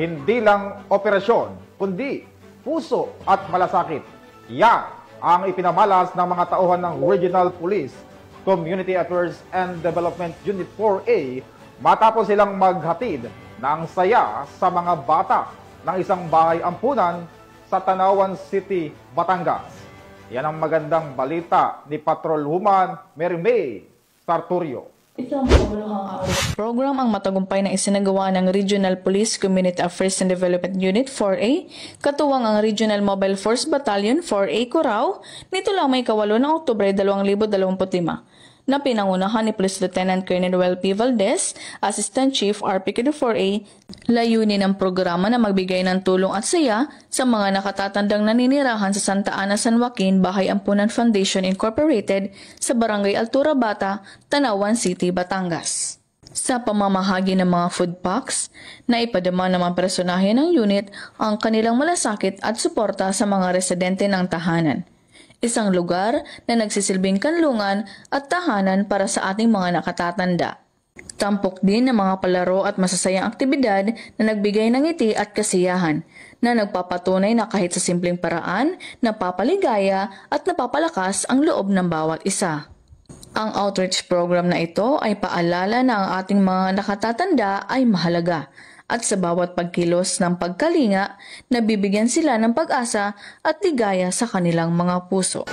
Hindi lang operasyon, kundi puso at malasakit. Yan ang ipinamalas ng mga tauhan ng Regional Police Community Affairs and Development Unit 4A matapos silang maghatid ng saya sa mga bata ng isang bahay ampunan sa Tanawan City, Batangas. Yan ang magandang balita ni Patrolwoman Mary May Sarturio. Ito ang pamuluhang program ang matagumpay na isinagawa ng Regional Police Community Affairs and Development Unit 4A, katuwang ang Regional Mobile Force Battalion 4A Curaao, nito lang may 8 ng Oktubre 2025, na pinangunahan ni Police Lieutenant Colonel Noel P. Valdez, Assistant Chief RPQ 4A. Layunin ng programa na magbigay ng tulong at saya sa mga nakatatandang naninirahan sa Santa Ana, San Joaquin, Bahay Ampunan Foundation Incorporated sa Barangay Altura Bata, Tanawan City, Batangas. Sa pamamahagi ng mga food packs, naipadama ng mga personahe ng unit ang kanilang malasakit at suporta sa mga residente ng tahanan. Isang lugar na nagsisilbing kanlungan at tahanan para sa ating mga nakatatanda. Tampok din ng mga palaro at masasayang aktibidad na nagbigay ng ngiti at kasiyahan, na nagpapatunay na kahit sa simpleng paraan, napapaligaya at napapalakas ang loob ng bawat isa. Ang outreach program na ito ay paalala na ang ating mga nakatatanda ay mahalaga, at sa bawat pagkilos ng pagkalinga, nabibigyan sila ng pag-asa at ligaya sa kanilang mga puso.